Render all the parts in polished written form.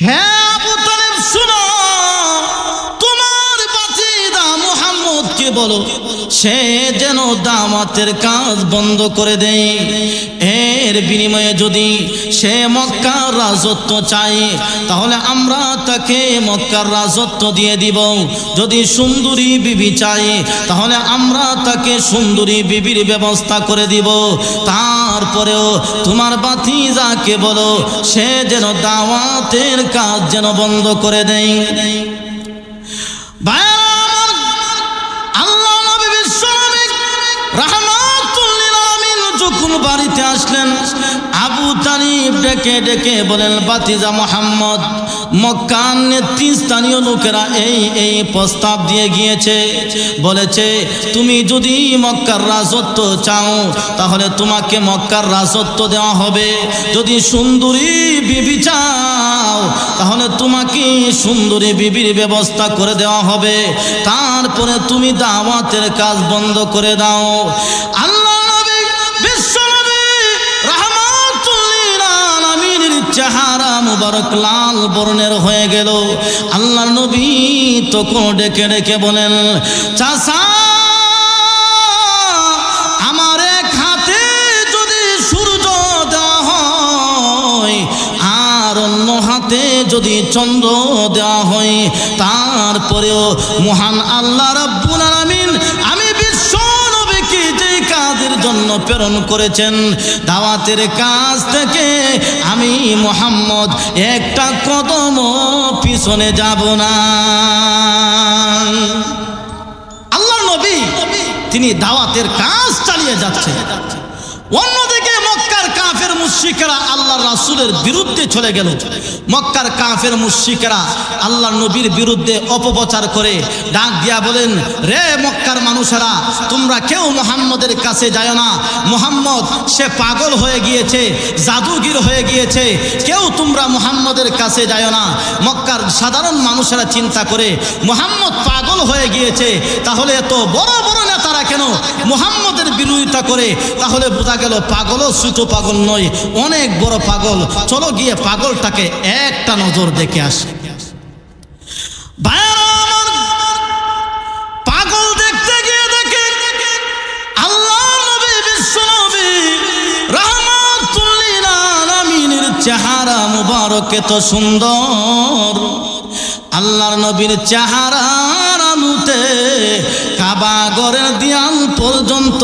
হ্যাঁ আবু তালেব শুনো, তোমার বাতিজা মুহাম্মদকে বলো সে যেন দাওয়াতের কাজ বন্ধ করে দেয়। এর বিনিময়ে যদি সে মক্কার রাজত্ব চায় তাহলে আমরা তাকে মক্কার রাজত্ব দিয়ে দিব। যদি সুন্দরী বিবি চাই তাহলে আমরা তাকে সুন্দরী বিবির ব্যবস্থা করে দিব। তারপরেও তোমার ভাতিজাকে বলো সে যেন দাওয়াতের কাজ যেন বন্ধ করে দেয়। আল্লাহ নবী বিশ্বনবী রাহমাতুল লিল আলামিন যখন বাড়িতে আসলেন, আবু তালিব ডেকে ডেকে বলেন, ভাতিজা মুহাম্মদ, মক্কার নেতৃস্থানীয় লোকেরা এই প্রস্তাব দিয়ে গিয়েছে, বলেছে তুমি যদি মক্কার রাজত্ব চাও তাহলে তোমাকে মক্কার রাজত্ব দেওয়া হবে। যদি সুন্দরী বিবি চাও তাহলে তোমাকে সুন্দরী বিবির ব্যবস্থা করে দেওয়া হবে। তারপরে তুমি দাওয়াতের কাজ বন্ধ করে দাও। আল্লাহ নবী বিশ্বনবী রাহমাতুল লিল আলামিনের চেহারা মুবারক লাল বর্ণের হয়ে গেল। আল্লাহ নবী তখন ডেকে ডেকে বলেন, চাচা আমার এক হাতে যদি সূর্য দেওয়া হয় আর অন্য হাতে যদি চন্দ্র দেওয়া হয়, তারপরেও মহান আল্লাহ রাব্বুল আলামিন আমি বিশ্ব নবীকে যে কাজের জন্য প্রেরণ করেছেন দাওয়াতের কাজ থেকে আমি মুহাম্মদ একটা কদম পিছনে যাব না। আল্লাহর নবী তিনি দাওয়াতের কাজ চালিয়ে যাচ্ছেন। অন্যদিকে মক্কার কাফের মুশরিকরা আল্লাহর রাসূলের বিরুদ্ধে চলে গেল। মক্কার কাফের মুশরিকরা আল্লাহর নবীর বিরুদ্ধে অপপ্রচার করে ডাক দিয়া বলেন, রে মক্কার মানুষেরা, তোমরা কেউ মুহাম্মদের কাছে যায় না, মুহাম্মদ সে পাগল হয়ে গিয়েছে, জাদুগির হয়ে গিয়েছে, কেউ তোমরা মুহাম্মদের কাছে যায় না। মক্কার সাধারণ মানুষেরা চিন্তা করে মুহাম্মদ পাগল হয়ে গিয়েছে, তাহলে এত বড় বড় নেতারা কেন মুহাম্মদের বিরোধিতা করে? তাহলে বোঝা গেল পাগলও ছোট পাগল নয়, অনেক বড় পাগল। চলো গিয়ে পাগলটাকে একটা নজর দেখে আসে। পাগল দেখতে গিয়ে দেখে আল্লাহ নবী বিশ্বনবী রাহমাতুল লিল আলামিনের চেহারা মুবারক এত সুন্দর, আল্লাহর নবীর চেহারার আলোতে কাবা ঘরের দেয়াল পর্যন্ত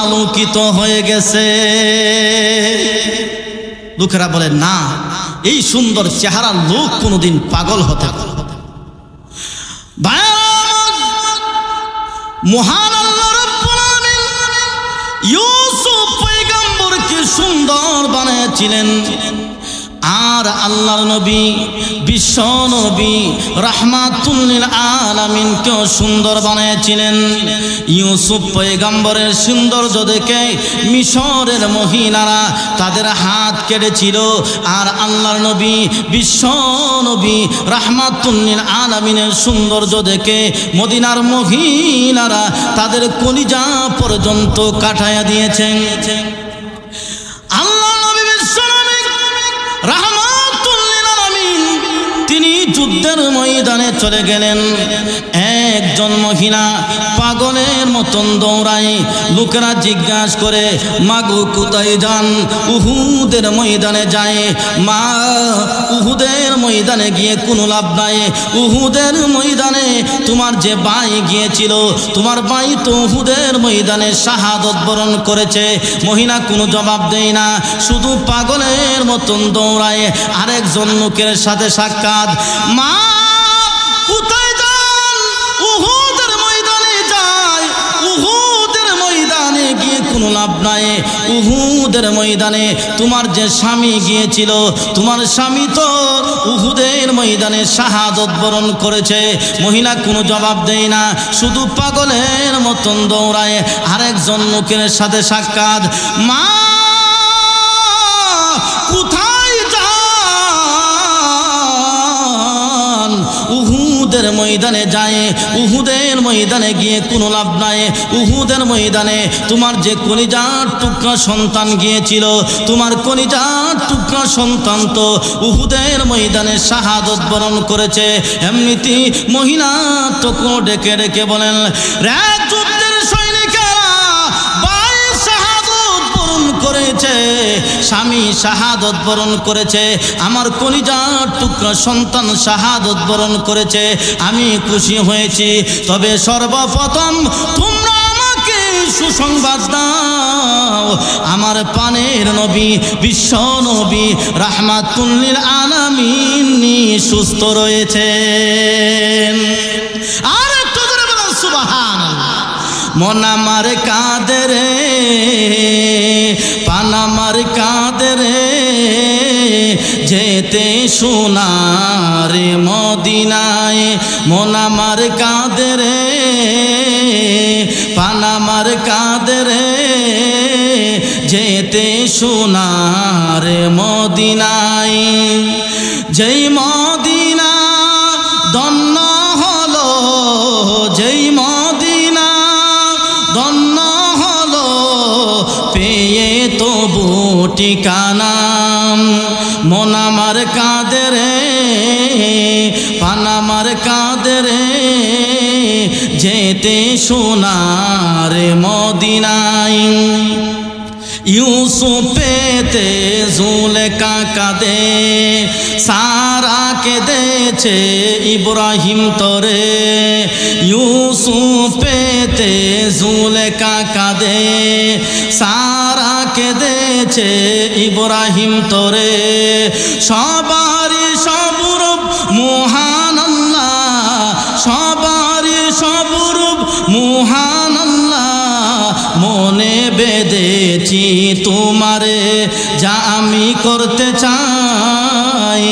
আলোকিত হয়ে গেছে। লোকেরা বলে, না, এই সুন্দর চেহারার লোক কোনোদিন পাগল হতে পারে না। মহান আল্লাহ রাব্বুল আলামিন ইউসুফ পয়গম্বরকে সুন্দর বানিয়েছিলেন, আর আল্লাহর নবী বিশ্ব নবী রাহমাতুল লিল আলামিনকেও সুন্দর বানিয়েছিলেন। ইউসুফ পয়গম্বরের সৌন্দর্য দেখে মিশরের মহিলারা তাদের হাত কেটেছিল, আর আল্লাহর নবী বিশ্ব নবী রাহমাতুল লিল আলামিনের সৌন্দর্য দেখে মদিনার মহিলারা তাদের কলিজা পর্যন্ত কাটায়া দিয়েছেন। আল্লাহ নবী বিশ্ব নবী রাহমাতুল লিল আলামিন তিনি যুদ্ধের ময়দানে চলে গেলেন। একজন মহিলা পাগলের মতন দৌড়ায়। লোকেরা জিজ্ঞাসা করে, মাগো কোথায় যান? উহুদের ময়দানে যায়। মা, উহুদের ময়দানে গিয়ে কোনো লাভ নাই। উহুদের ময়দানে তোমার যে ভাই গিয়েছিল, তোমার ভাই তো উহুদের ময়দানে শাহাদত বরণ করেছে। মহিলা কোনো জবাব দেয় না, শুধু পাগলের মতন দৌড়ায়। আরেকজন লোকের সাথে সাক্ষাৎ, মা কোথায় যান? উহুদের ময়দানে যায়। উহুদের ময়দানে গিয়ে কোনো লাভ নাই। উহুদের ময়দানে তোমার যে স্বামী গিয়েছিল, তোমার স্বামী তো উহুদের ময়দানে শাহাদত বরণ করেছে। মহিলা কোনো জবাব দেয় না, শুধু পাগলের মতন দৌড়ায়। আরেকজন লোকের সাথে সাক্ষাৎ, মা কোথায় যান? উহুদের উহুদের ময়দানে যায়, উহুদের ময়দানে গিয়ে কোনো লাভ নাই। উহুদের ময়দানে তোমার যে কলিজার টুকরা সন্তান গিয়েছিল, তোমার কলিজার টুকরা সন্তান তো উহুদের ময়দানে শাহাদত বরণ করেছে। এমনিতেই মহিলা তোকে ডেকে ডেকে বলেন, রে যুদ্ধের সৈনিকেরা, ভাই শাহাদত বরণ করেছে, স্বামী শাহাদত বরণ করেছে, আমার কলিজার টুকরা সন্তান শাহাদত বরণ করেছে, আমি খুশি হয়েছি। তবে সর্বপ্রথম তোমরা আমাকে সুসংবাদ দাও, আমার পানের নবী, বিশ্ব নবী রাহমাতুল লিল আলামিন সুস্থ রয়েছেন। আর একটু জোরে বলুন সুবহানাল্লাহ। মন আমার কাঁদে রে, পান আমার কাঁদে রে, যেতে সোনার মদিনায়। মন আমার কাঁদে রে, পান আমার কাঁদে রে, যেতে সোনার মদিনায়। যেই মদিনা ধন্য হলো, যেই মদিনা ধন্য হলো, পেয়ে তবু ঠিকানা। মন আমার কাঁদে রে, পান আমার কাঁদে রে, যেতে সোনার মদিনায়। ইউসুফেতে জুলেখা কাঁদে, সারা কেঁদেছে ইব্রাহিম তরে। ইউসুফেতে জুলেখা কাঁদে, সারা কেঁদেছে ইব্রাহিম তরে। সবারই সবরূপ মহান আল্লাহ, সবারই সবরূপ মহান আল্লাহ, মনে বেঁধেছি তোমারে, যা আমি করতে চাই,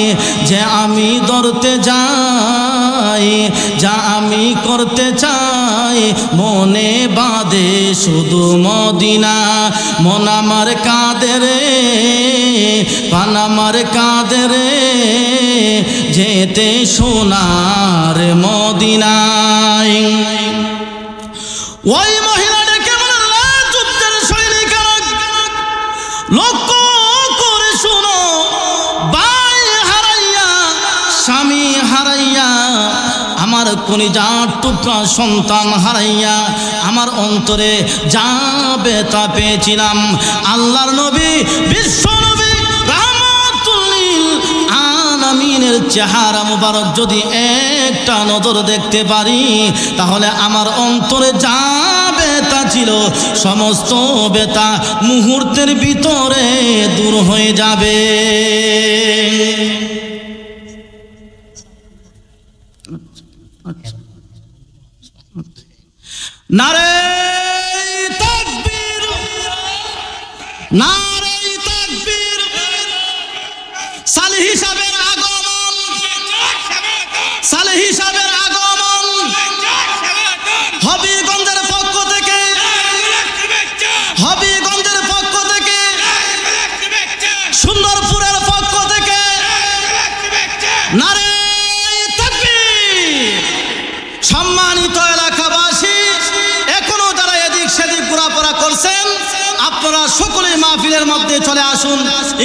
যে আমি ধরতে যাই, যা আমি করতে চাই, মনে বাঁধে শুধু মদিনা। মন আমার কাঁদে রে, পান আমার কাঁদে রে, যেতে সোনার মদিনায়। ওই মহিলা ডেকে বলেন, যুদ্ধের সৈনিকেরা লক্ষ্য করে শুনো, ভাই হারাইয়া, স্বামী হারাইয়া, আমার কলিজার টুকরা সন্তান হারাইয়া আমার অন্তরে যা ব্যথা পেয়েছিলাম, আল্লাহর নবী, বিশ্ব নবী রাহমাতুল লিল আলামিনের চেহারা মুবারক যদি একটা নজর দেখতে পারি, তাহলে আমার অন্তরে যা ব্যথা ছিল সমস্ত ব্যথা মুহূর্তের ভিতরে দূর হয়ে যাবে। নারে তাকবীর, নারে তাকবীর। সালেহ সাহেবের আগমন, সালেহ সাহেবের আগমন হবিগঞ্জের পক্ষ থেকে, হবিগঞ্জের পক্ষ থেকে, সুন্দরপুরের পক্ষ থেকে নারে তাকবীর। সম্মানিত এলাকাবাসী, এখনো যারা এদিক সেদিক ঘোরাফেরা করছেন, আপনারা সকলেই মাহফিলের মধ্যে চলে আসুন।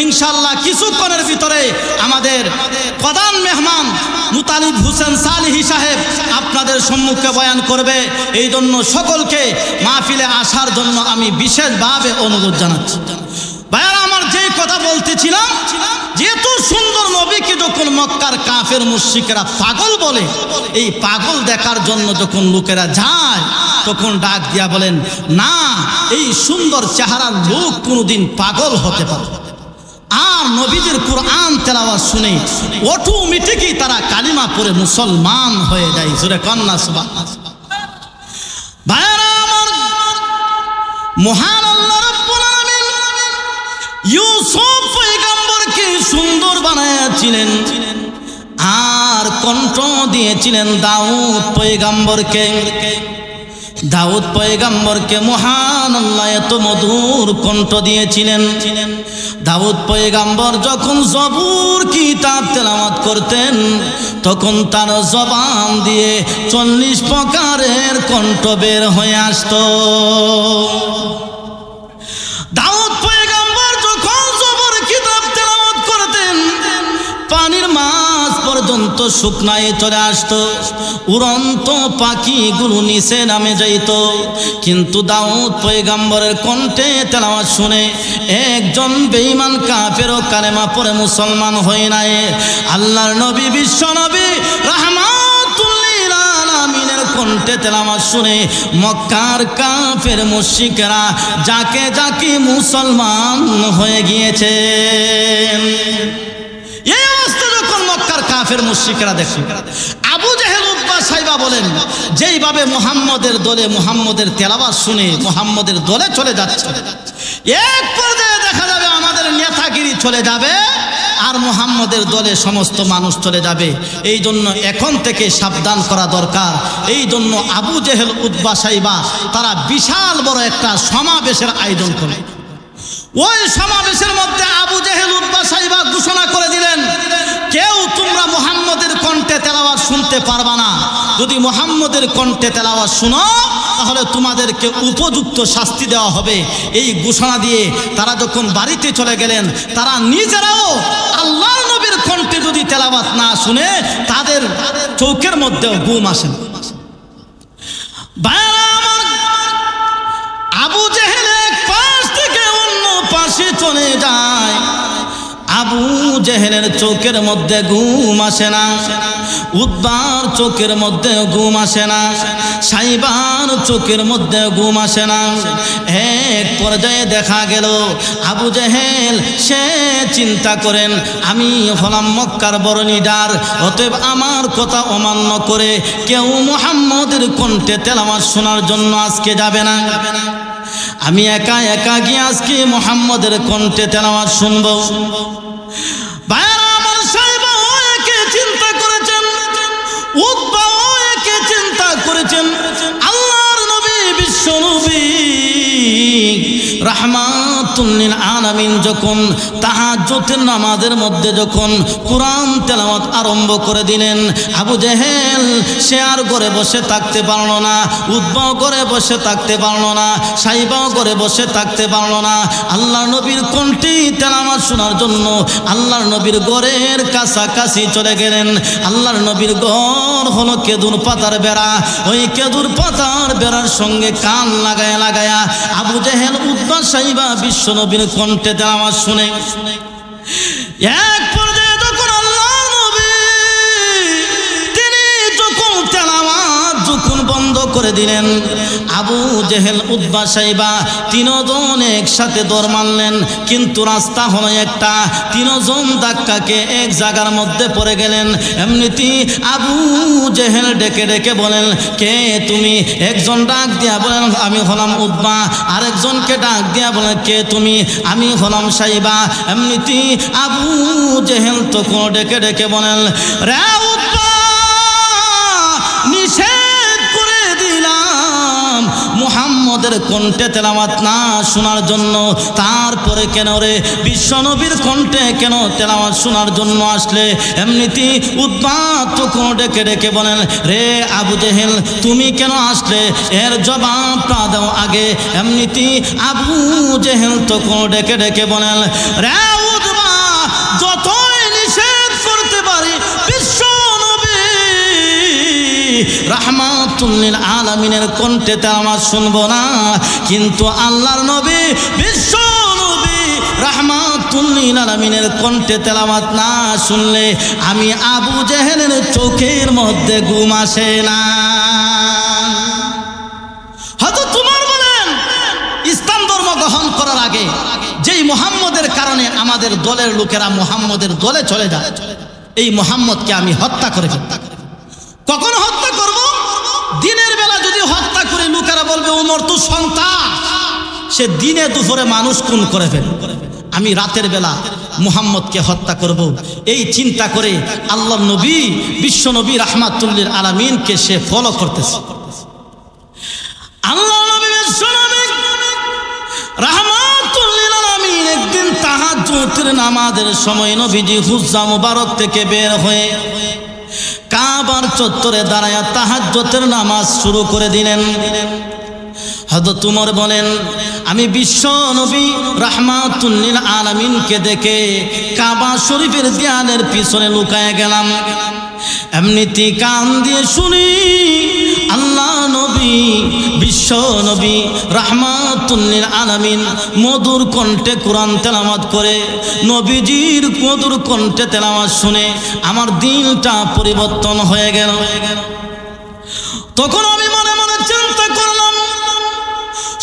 ইনশাআল্লাহ কিছুক্ষণের ভিতরে আমাদের প্রধান মেহমান মুতালিব হোসেন সালেহ সাহেব আপনাদের সম্মুখে বয়ান করবে। এই জন্য সকলকে মাহফিলে আসার জন্য আমি বিশেষভাবে অনুরোধ জানাচ্ছি। ভাইয়ারা, আমার যেই কথা বলতেছিলাম, যেহেতু সুন্দর নবীকে যখন মক্কার কাফের মুশরিকরা পাগল বলে, এই পাগল দেখার জন্য যখন লোকেরা যায়, তখন ডাক দিয়া বলেন, না, এই সুন্দর চেহারার লোক কোনোদিন পাগল হতে পারে। আর নবীজির কুরআন তেলাওয়াত শুনে অটোমেটিকই তারা কালিমা পড়ে মুসলমান হয়ে যায়। জোরে কন্যা সুবহানাল্লাহ। ভাইয়ারা আমার, মহান আল্লাহ রাব্বুল আলামিন ইউসুফ পয়গম্বরকে সুন্দর বানায়াছিলেন, আর কণ্ঠ দিয়েছিলেন দাউদ পয়গম্বরকে। দাউদ পয়গম্বরকে মহান আল্লাহ এত মধুর কণ্ঠ দিয়েছিলেন। দাউদ পয়গম্বর যখন জবুর কিতাব তেলাওয়াত করতেন তখন তার জবান দিয়ে 40 প্রকারের কণ্ঠ বের হয়ে আসত। দাউদ পয়গম্বর যখন জবুর কিতাব তেলাওয়াত করতেন পানির মাছ পর্যন্ত শুকনায় চলে আসতো, উড়ন্ত পাখিগুলো নিচে নামে যাইত। কিন্তু দাউদ পয়গম্বরের কণ্ঠে তেলাওয়াত শুনে একজন বেঈমান কাফেরও কালেমা পড়ে মুসলমান হয়ে নাই। আল্লাহর নবী বিশ্ব নবী রাহমাতুল লিল আলামিনের কণ্ঠে তেলাওয়াত শুনে মক্কার কাফের মুশরিকরা যাকে যাকে মুসলমান হয়ে গিয়েছে। এই অবস্থা যখন মক্কার কাফের মুশরিকরা দেখে, আবু জেহেল উতবা সাইবা বলেন যেইভাবে মুহাম্মদের দলে মুহাম্মদের তেলাওয়াত শুনে মুহাম্মদের দলে চলে যাচ্ছে, এক পর্যায়ে দেখা যাবে আমাদের নেতাগিরি চলে যাবে আর মুহাম্মদের দলে সমস্ত মানুষ চলে যাবে। এই জন্য এখন থেকে সাবধান করা দরকার। এই জন্য আবু জেহেল উতবা সাইবা তারা বিশাল বড় একটা সমাবেশের আয়োজন করে। ওই সমাবেশের মধ্যে আবু জেহেল উতবা সাইবা ঘোষণা করে দিলেন, কেউ তোমরা মুহাম্মদের কণ্ঠে তেলাওয়াত শুনতে পারবা না। যদি মুহাম্মদের কণ্ঠে তেলাওয়াত শুনো তাহলে তোমাদেরকে উপযুক্ত শাস্তি দেওয়া হবে। এই ঘোষণা দিয়ে তারা যখন বাড়িতে চলে গেলেন, তারা নিজেরাও আল্লাহর নবীর কণ্ঠে যদি তেলাওয়াত না শুনে তাদের চোখের মধ্যেও ঘুম আসে। আবু জেহেল এক পাশ থেকে অন্য পাশে চলে যায়। আবু জেহেলের চোখের মধ্যে ঘুম আসে না, উতবার চোখের মধ্যে ঘুম আসে না, সাইবার চোখের মধ্যে ঘুম আসে না। এক পর্যায়ে দেখা গেল আবু জেহেল সে চিন্তা করেন, আমি হলাম মক্কার বড় লিডার, অতএব আমার কথা অমান্য করে কেউ মুহাম্মদের কণ্ঠে তেলাওয়াত শোনার জন্য আজকে যাবে না। আমি একা একা গিয়ে আজকে মুহাম্মদের কণ্ঠে তেলাওয়াত শুনবো। ভাইরা আমার, সাইবা একে চিন্তা করেছেন, উতবা একে চিন্তা করেছেন। আল্লাহর নবী বিশ্ব নবী রাহমাতুল লিল আলামিন যখন তাহাজ্জুদের নামাজের মধ্যে যখন কোরআন তেলাওয়াত আরম্ভ করে দিলেন, আবু জেহেল সে আর ঘরে বসে থাকতে পারল না, উতবাও ঘরে বসে থাকতে পারল না, সাইবাও ঘরে বসে থাকতে পারল না। আল্লাহর নবীর কণ্ঠে তেলাওয়াত শোনার জন্য আল্লাহর নবীর ঘরের কাছাকাছি চলে গেলেন। আল্লাহর নবীর ঘর হলো কেদুর পাতার বেড়া। ওই কেদুর পাতার বেড়ার সঙ্গে কান লাগায়া লাগায়া আবু জেহেল উতবা সাইবা বিশ্ব নবীর কণ্ঠে তেলাওয়াত শুনে এক পর্যায়ে যখন আল্লাহর নবী তিনি যখন তেলাওয়াত যখন বন্ধ করে দিলেন, আবু জেহেল উতবা সাইবা তিনজন একসাথে দৌড় মারলেন। কিন্তু রাস্তা হলো একটা, তিনজন ধাক্কাকে এক জায়গার মধ্যে পড়ে গেলেন। এমনিতেই আবু জেহেল ডেকে ডেকে বলেন, কে তুমি? একজন ডাক দিয়া বলেন, আমি হলাম উতবা। আরেকজনকে ডাক দিয়া বলেন, কে তুমি? আমি হলাম সাইবা। এমনিতেই আবু জেহেল তখন ডেকে ডেকে বলেন, রে উতবা, নিষেধ করে দিলাম মুহাম্মদের কণ্ঠে তেলাওয়াত না শোনার জন্য, তারপরে কেন রে বিশ্ব নবীর কণ্ঠে কেন তেলাওয়াত শোনার জন্য আসলে? এমনিতেই উতবা তখন ডেকে ডেকে বলেন, রে আবু জেহেল, তুমি কেন আসলে? এর জবাবটা দাও আগে। এমনিতেই আবু জেহেল তখন ডেকে ডেকে বলেন, রে উতবা, যতই নিষেধ করতে পারি বিশ্ব রাহমাতুল লিল আলামিনের কণ্ঠে তেলাওয়াত শুনবো না। কিন্তু আল্লাহর নবী বিশ্ব নবী রাহমাতুল লিল আলামিনের কণ্ঠে তেলাওয়াত না শুনলে আমি আবু জেহেলের চোখের মধ্যে ঘুম আসে না। হয়তো তোমার বলেন ইসলাম ধর্ম গ্রহণ করার আগে যেই মুহাম্মদের কারণে আমাদের দলের লোকেরা মুহাম্মদের দলে চলে যায়, এই মুহাম্মদকে আমি হত্যা করে ফেলতাম। কখন হত্যা করব? দিনের বেলা যদি হত্যা করে লোকেরা বলবে ওমর তো সন্তান, সে দিনে দুপুরে মানুষ খুন করে ফেলে। আমি রাতের বেলা মুহাম্মদকে হত্যা করব, এই চিন্তা করে আল্লাহর নবী বিশ্ব নবী রাহমাতুল লিল আলামিনকে সে ফলো করতেছে। রাহমাতুল লিল আলামিন একদিন তাহাজ্জুদের নামাজের সময় নবীজি হুজ্জা মুবারক থেকে বের হয়ে কাবার চত্বরে দাঁড়ায়া তাহাজ্জুদের নামাজ শুরু করে দিলেন। হযরত উমর বলেন, আমি বিশ্ব নবী রাহমাতুল লিল আলামিনকে দেখে কাবা শরীফের দেয়ালের পিছনে লুকায় গেলাম। এমনিতে কান দিয়ে শুনি আল্লাহ নবী বিশ্ব নবী রাহমাতুল লিল আলামিন মধুর কণ্ঠে কোরআন তেলাওয়াত করে। নবীজির মধুর কণ্ঠে তেলাওয়াত শুনে আমার দিলটা পরিবর্তন হয়ে গেল। তখন আমি মনে মনে চিন্তা করলাম,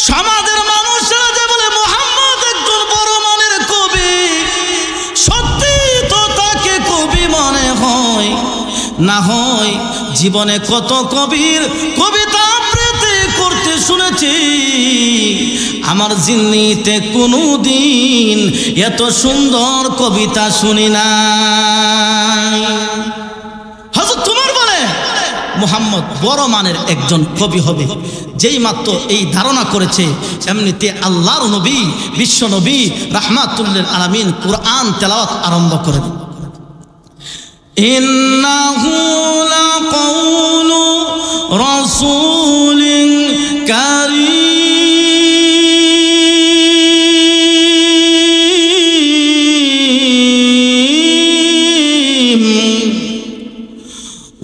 সমাজের মানুষরা যে বলে মুহাম্মদ একজন বড় মানের কবি, সত্যি তো তাকে কবি মনে হয় না হয় জীবনে কত কবির কবিতা আবৃত্তি করতে শুনেছি, আমার জিন্নিতে কোনোদিন এত সুন্দর কবিতা শুনি নাই। হযরত উমর বলে মুহাম্মদ বড় মানের একজন কবি হবে, যেই মাত্র এই ধারণা করেছে এমনিতে আল্লাহর নবী বিশ্ব নবী রাহমাতুল লিল আলামিন কুরআন তেলাওয়াত আরম্ভ করে দেন। ইন্নাহু লাকাউলু রাসূলিন কারীম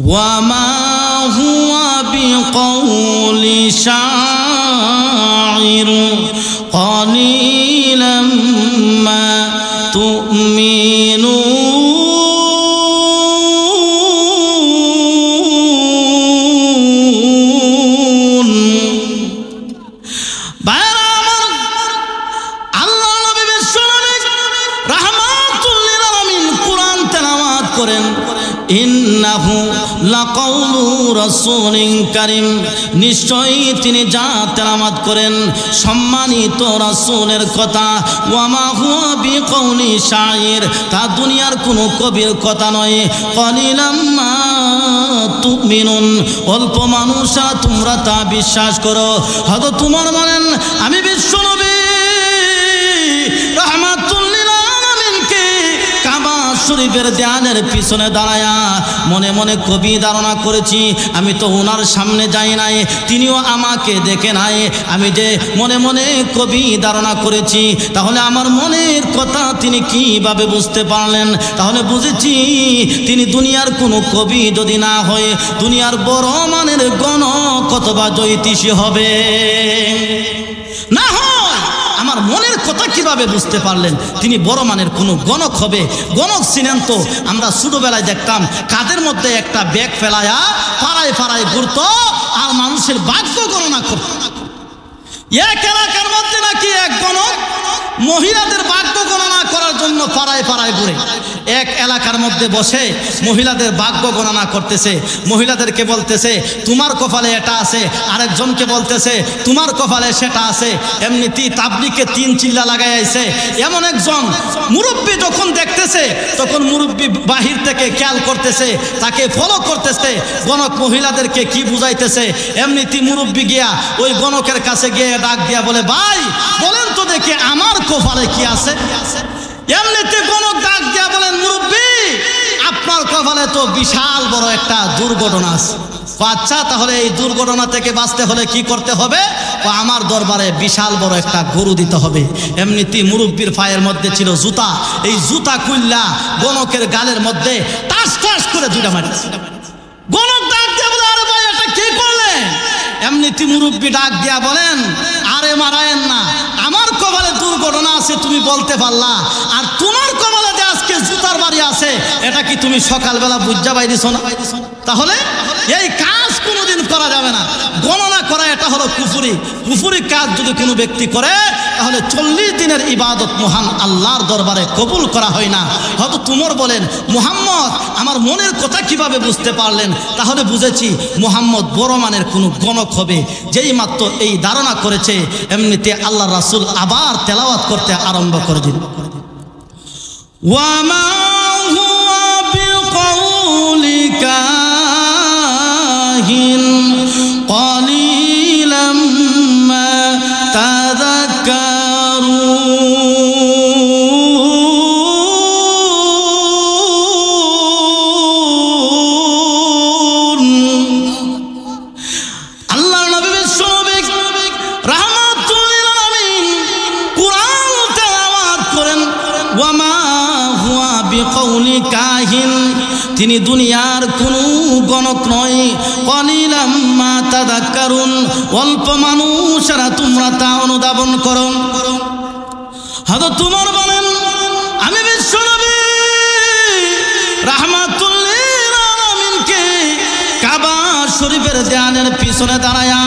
ওয়া মা হুয়া বিকাউলি শাইর قليلا ما تؤمنون আল্লাহ নবী বিশ্ব নবী রাহমাতুল লিল আলামিন কুরআন তেলাওয়াত করেন। ইন্নাহু লাকাউলু রাসূলিন কারীম, নিশ্চয়ই তিনি যা তেলাওয়াত করেন সম্মানিত রাসূলের কথা। ওয়া মা হুয়া বিকাউলি শাইর, তা দুনিয়ার কোনো কবির কথা নয়। কলিলাম মা তুমিনুন, অল্প মানুষরা তোমরা তা বিশ্বাস করো। হয়তো তোমার বলেন আমি বিশ্ব নবী রাহমাতুল লিল আলামিনকে কাবা শরীফের দেয়ালের পিছনে দাঁড়ায়া মনে মনে কবি ধারণা করেছি, আমি তো ওনার সামনে যাই নাই, তিনিও আমাকে দেখে নাই, আমি যে মনে মনে কবি ধারণা করেছি, তাহলে আমার মনের কথা তিনি কিভাবে বুঝতে পারলেন? তাহলে বুঝেছি তিনি দুনিয়ার কোনো কবি যদি না হয় দুনিয়ার বড় মানের গণক অথবা জ্যোতিষী হবে। না হয় আমার মনের কথা কিভাবে বুঝতে পারলেন? তিনি বড় মানের কোনো গণক হবে। গণক ছিলেন তো আমরা ছোটবেলায় দেখতাম কাদের মধ্যে একটা ব্যাগ ফেলায়া পাড়ায় পাড়ায় ঘুরতো আর মানুষের ভাগ্য গণনা করত। এক এলাকার মধ্যে নাকি এক গণক মহিলাদের ভাগ্য গণনা করার জন্য পাড়ায় পাড়ায় ঘুরে। এক এলাকার মধ্যে বসে মহিলাদের ভাগ্য গণনা করতেছে, মহিলাদেরকে বলতেছে তোমার কপালে এটা আছে, আরেকজনকে বলতেছে তোমার কপালে সেটা আছে। এমনিতেই তাবলিগে 3 চিল্লা লাগাই আইছে। এমন একজন মুরব্বী যখন দেখতেছে তখন মুরব্বী বাহির থেকে খেয়াল করতেছে, তাকে ফলো করতেছে গণক মহিলাদেরকে কি বুঝাইতেছে। এমনিতেই মুরব্বী গিয়া ওই গণকের কাছে গিয়ে ডাক দিয়া বলে, ভাই বলেন তো দেখি আমার কপালে কি আছে। এমনিতে গণক ডাক দিয়া বলেন, মুরব্বী আপনার কপালে তো বিশাল বড় একটা দুর্ঘটনা আছে। আচ্ছা তাহলে এই দুর্ঘটনা থেকে বাঁচতে হলে কি করতে হবে? আমার দরবারে বিশাল বড় একটা গরু দিতে হবে। এমনিতেই মুরব্বীর পায়ের মধ্যে ছিল জুতা, এই জুতা খুললা গণকের গালের মধ্যে টাস টাস করে দুইটা মারছে। গণক ডাক দিয়া বলে, আরে ভাই এটা কি করলেন? এমনিতেই মুরব্বী ডাক দিয়া বলেন, আরে মারায়েন না, আমার কপালে দুর্ঘটনা আছে তুমি বলতে পারলা, আর তোমার কপালে যে আজকে জুতার বাড়ি আছে এটা কি তুমি সকালবেলা বুঝা বাইরেছ না? তাহলে এই কাজ কোনোদিন করা যাবে না। গণনা করা এটা হলো কুফরি। কুফরি কাজ যদি কোনো ব্যক্তি করে তাহলে 40 দিনের ইবাদত মহান আল্লাহর দরবারে কবুল করা হয় না। হয়তো তুমর বলেন, মুহাম্মদ আমার মনের কথা কিভাবে বুঝতে পারলেন? তাহলে বুঝেছি মুহাম্মদ বড় মানের কোনো গণক হবে। যেই মাত্র এই ধারণা করেছে এমনিতে আল্লাহ রাসূল আবার তেলাওয়াত করতে আরম্ভ করে দিল। ওয়ামা হুয়া বিকাউলি কাহিন قليلا ما تذكرون তিনি দুনিয়ার কোনো গণক নয়। কলিলাম মা তাযাক্কারুন, অল্প মানুষেরা তোমরা তা অনুধাবন করো। হযরত উমর বলেন, আমি বিশ্বনবী রাহমাতুল লিল আলামিনকে কাবা শরীফের দেয়ালের পিছনে দাঁড়ায়া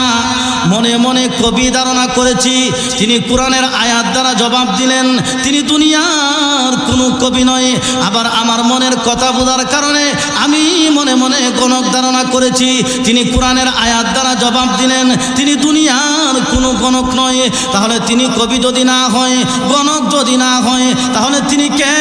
মনে মনে কবি ধারণা করেছি। তিনি কোরআনের আয়াত দ্বারা জবাব দিলেন, তিনি দুনিয়ার কোনো কবি নয়। আবার আমার মনের কথা বোঝার কারণে আমি মনে মনে গণক ধারণা করেছি, তিনি কোরআনের আয়াত দ্বারা জবাব দিলেন, তিনি দুনিয়ার কোনো গণক নয়। তাহলে তিনি কবি যদি না হয়, গণক যদি না হয়, তাহলে তিনি কে?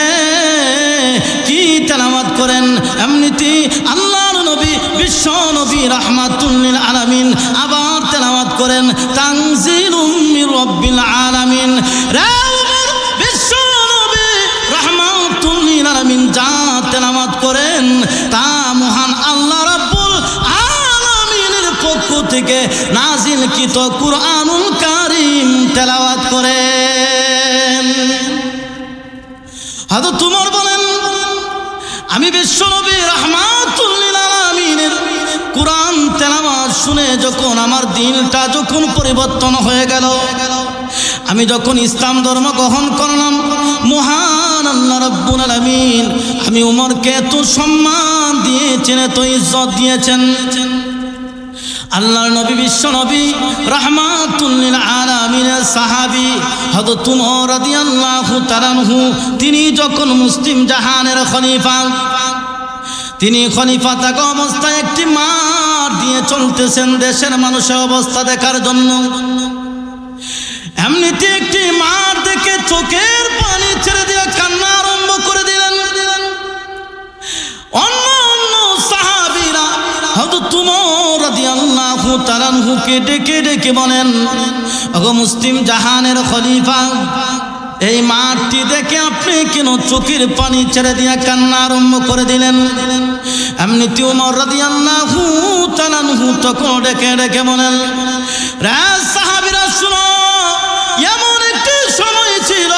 কি তেলাওয়াত করেন? এমনিতে আল্লাহর নবী বিশ্ব নবী রাহমাতুল লিল আলামিন আবার তেলাওয়াত করেন তানজিলুম মির রাব্বিল আলামিন। বিশ্ব নবী রাহমাতুল লিল আলামিন যা তেলাওয়াত করেন তা মহান আল্লাহ রাব্বুল আলামিনের পক্ষ থেকে নাজিলকৃত কুরআনুল কারীম তেলাওয়াত করেন। হযরত উমর বলেন, আমি বিশ্ব নবী রাহমাতুল লিল আলামিনের কুরআন তেলাওয়াত শুনে যখন আমার দিলটা যখন পরিবর্তন হয়ে গেল, আমি যখন ইসলাম ধর্ম গ্রহণ করলাম, মহান আল্লাহ রাব্বুল আলামিন আমি উমরকে এত সম্মান দিয়েছেন, এত ইজ্জত দিয়েছেন। আল্লাহর নবী বিশ্ব নবী রাহমাতুল লিল আলামিনের সাহাবী হযরত উমর রাদিয়াল্লাহু তাআলা আনহু, তিনি যখন মুসলিম জাহানের খলিফা, তিনি খলিফা থাকা অবস্থায় একটি মাঠ দিয়ে চলতেছেন দেশের মানুষের অবস্থা দেখার জন্য। এমনিতে একটি মাঠ দেখে চোখের পানি ছেড়ে দিয়ে কান্না আরম্ভ করে দিলেন। অন্য অন্য সাহাবীরা হযরত উমর রাদিয়াল্লাহু তাআলা আনহুকে ডেকে ডেকে বলেন, ওগো মুসলিম জাহানের খলিফা, এই মাঠটি দেখে আপনি কেন চোখের পানি ছেড়ে দিয়া কান্না আরম্ভ করে দিলেন? এমনিতে উমর রাদিয়াল্লাহু তাআলা আনহু তখন ডেকে ডেকে বলেন, রে সাহাবীরা শুনো, এমন একটি সময় ছিল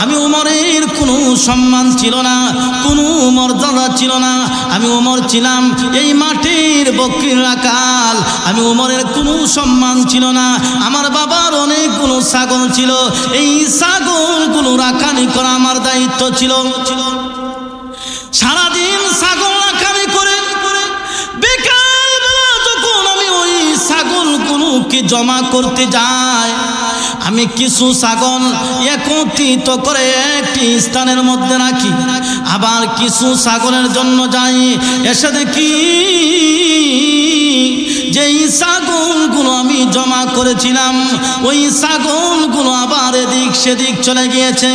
আমি উমরের কোনো সম্মান ছিল না, কোনো মর্যাদা ছিল না। আমি উমর ছিলাম এই মাটির বকরির রাখাল, আমি উমরের কোনো সম্মান ছিল না। আমার বাবার অনেকগুলো ছাগল ছিল, এই ছাগলগুলো রাখালি করা আমার দায়িত্ব ছিল। সারাদিন ছাগল রাখালি করে বিকালবেলা যখন আমি ওই ছাগলগুলোকে জমা করতে যাই, আমি কিছু ছাগল একত্রিত করে একটি স্থানের মধ্যে রাখি, আবার কিছু ছাগলের জন্য যাই। এসে দেখি যেই ছাগলগুলো আমি জমা করেছিলাম ওই ছাগলগুলো আবার এদিক সেদিক চলে গিয়েছে।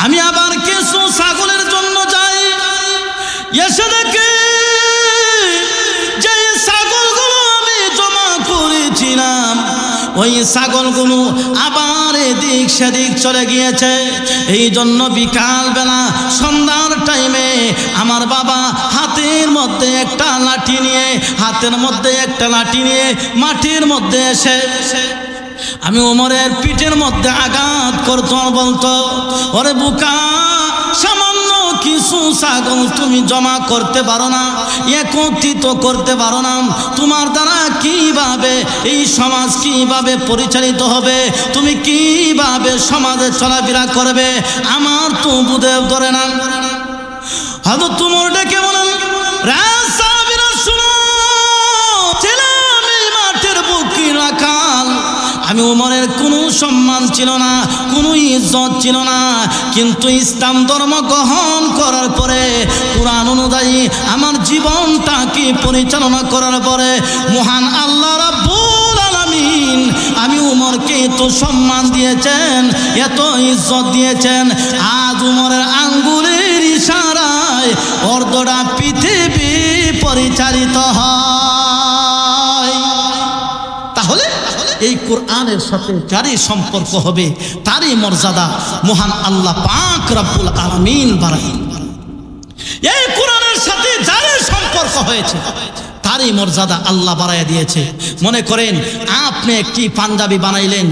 আমি আবার কিছু ছাগলের জন্য যাই, এসে দেখি যে ছাগলগুলো আমি জমা করেছিলাম ওই ছাগলগুলো আবার এদিক সেদিক চলে গিয়েছে। এই জন্য বিকালবেলা সন্ধ্যার টাইমে আমার বাবা হাতের মধ্যে একটা লাঠি নিয়ে মাটির মধ্যে এসে আমি উমরের পিঠের মধ্যে আঘাত করতো, বলতো, ওরে বুকা, সামান্য কিছু ছাগল তুমি জমা করতে পারো না, একত্রিত করতে পারো না, তোমার দ্বারা কিভাবে এই সমাজ কিভাবে পরিচালিত হবে, তুমি কিভাবে সমাজে চলাফেরা করবে, আমার তো বুঝে ধরে না। হযরত উমর ডেকে বলেন, সাহাবীরা শুনো, ছিলাম এই মাঠের বকরির রাখাল, আমি উমরের কোনো সম্মান ছিল না, কোনো ইজ্জত ছিল না, কিন্তু ইসলাম ধর্ম গ্রহণ করার পরে, কুরআন অনুযায়ী আমার জীবনটাকে পরিচালনা করার পরে মহান আল্লাহ রাব্বুল আলামিন আমি উমরকে এত সম্মান দিয়েছেন, এত ইজ্জত দিয়েছেন, আজ উমরের আঙ্গুলের ইশারায় অর্ধটা পৃথিবী পরিচালিত হয়। তাহলে এই কোরআনের সাথে যারই সম্পর্ক হবে তারই মর্যাদা মহান আল্লাহ পাক রব্বুল আলামিন বাড়ায়। এই কোরআনের সাথে যারই সম্পর্ক হয়েছে তারই মর্যাদা আল্লাহ বাড়ায় দিয়েছে। মনে করেন আপনি একটি পাঞ্জাবি বানাইলেন,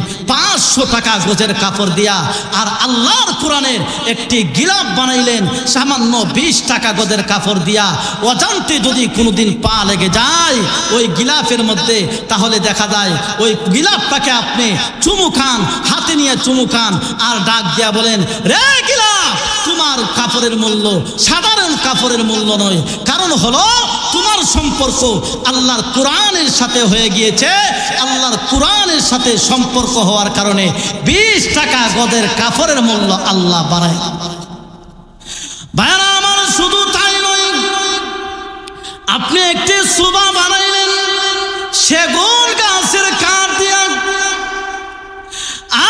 500 টাকা গজের কাপড় দিয়া, আর আল্লাহর কোরআনের একটি গিলাফ বানাইলেন সামান্য 20 টাকা গজের কাপড় দিয়া। অজান্তে যদি কোনোদিন পা লেগে যায় ওই গিলাফের মধ্যে, তাহলে দেখা যায় ওই গিলাফটাকে আপনি চুমু খান, হাতে নিয়ে চুমু খান, আর ডাক দিয়া বলেন, রে গিলাফ, তোমার কাপড়ের মূল্য সাধারণ কাপড়ের মূল্য নয়। কারণ হলো তোমার সম্পর্ক আল্লাহর কোরআনের সাথে হয়ে গিয়েছে। আল্লাহর কোরআনের সাথে সম্পর্ক হওয়ার কারণে 20 টাকা গজের কাপড়ের মূল্য আল্লাহ বাড়ায়। ভাইরা আমার, শুধু তাই নয়, আপনি একটি সুবা বানাইলেন সেগুন গাছের কাঠ দিয়া,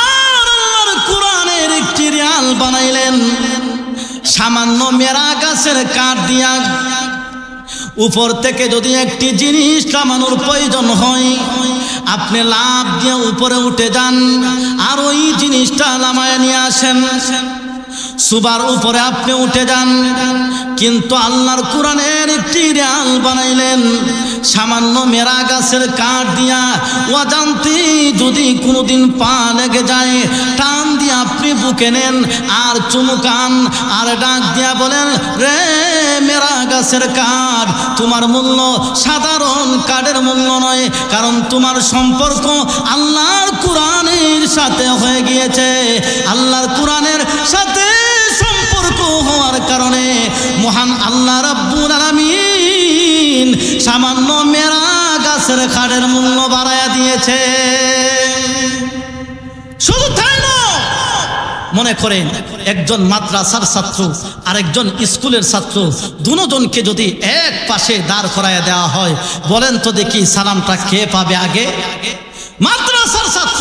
আর আল্লাহর কোরআনের একটি রিয়াল বানাইলেন সামান্য মেরা গাছের কাঠ দিয়া। উপর থেকে যদি একটি জিনিস নামানোর প্রয়োজন হয়, আপনি লাফ দিয়ে উপরে উঠে যান আর ওই জিনিসটা নামায় নিয়ে আসেন। সুবার উপরে আপনি উঠে যান, কিন্তু আল্লাহর কোরআনের একটি রিয়াল বানাইলেন সামান্য মেরা গাছের কাঠ দিয়া। অজান্তে যদি কোনোদিন পা লেগে যায়, টান দিয়ে আপনি বুকে নেন আর চুমুকান, আর ডাক দিয়া বলেন, রে মেরা গাছের কাঠ, তোমার মূল্য সাধারণ কাঠের মূল্য নয়। কারণ তোমার সম্পর্ক আল্লাহর কোরআনের সাথে হয়ে গিয়েছে। আল্লাহর কোরআনের সাথে সম্পর্ক হওয়ার কারণে মহান আল্লাহ রাব্বুল আলামিন সামান্য মেরা গাছের কাঠের মূল্য বাড়ায়া দিয়েছে। শুধু তাই না, মনে করেন একজন মাদ্রাসার ছাত্র আর একজন স্কুলের ছাত্র, দুজনকে যদি এক পাশে দাঁড় করাইয়া দেওয়া হয়, বলেন তো দেখি সালামটা কে পাবে আগে? মাদ্রাসার ছাত্র,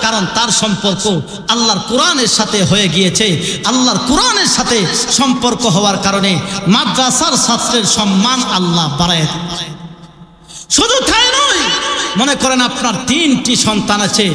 কারণ তার সম্পর্ক আল্লাহর কোরআনের সাথে হয়ে গিয়েছে। আল্লাহর কোরআনের সাথে সম্পর্ক হওয়ার কারণে মাদ্রাসার ছাত্রের সম্মান আল্লাহ বাড়ায়। শুধু তাই নয়, মনে করেন আপনার 3টি সন্তান আছে,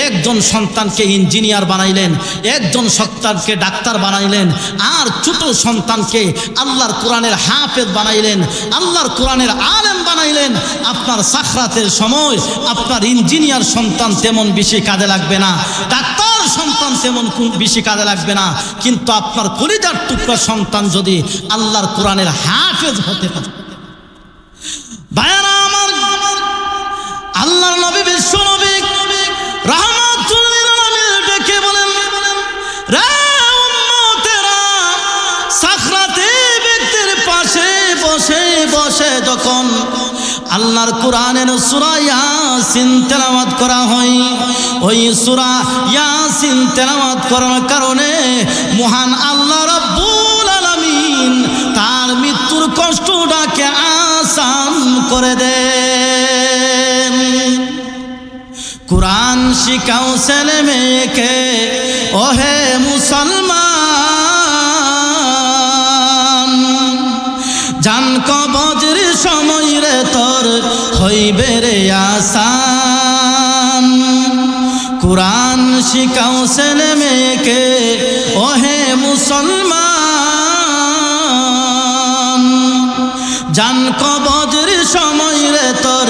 একজন সন্তানকে ইঞ্জিনিয়ার বানাইলেন, একজন সন্তানকে ডাক্তার বানাইলেন, আর ছোট সন্তানকে আল্লাহর কোরআনের হাফেজ বানাইলেন, আল্লাহর কোরআনের আলেম বানাইলেন। আপনার সাখরাতের সময় আপনার ইঞ্জিনিয়ার সন্তান তেমন বেশি কাজে লাগবে না, ডাক্তার সন্তান তেমন বেশি কাজে লাগবে না, কিন্তু আপনার কলিজার টুকরা সন্তান যদি আল্লাহর কোরআনের হাফেজ হতে পারে। ভাইরা আমার, আল্লাহর নবী বিশ্ব নবী রাহমাতুল লিল আলামিন ডেকে বলেন, রে উম্মতেরা, সাখরাতে ব্যক্তির পাশে বসে বসে যখন আল্লাহর কোরআনের সূরা ইয়াসিন তেলাওয়াত করা হয়, ওই সূরা ইয়াসিন তেলাওয়াত করার কারণে মহান আল্লাহ রাব্বুল আলামিন তার মৃত্যুর কষ্টটাকে আসান করে দেন। কোরআন শিখাও ছেলে মেয়েকে, ওহে মুসলমান, জান কবজের সময় রে তোর হইবে রে আসান। কোরআন শিখাও ছেলে মেয়েকে, ওহে মুসলমান, জান কবজের সময় রে তোর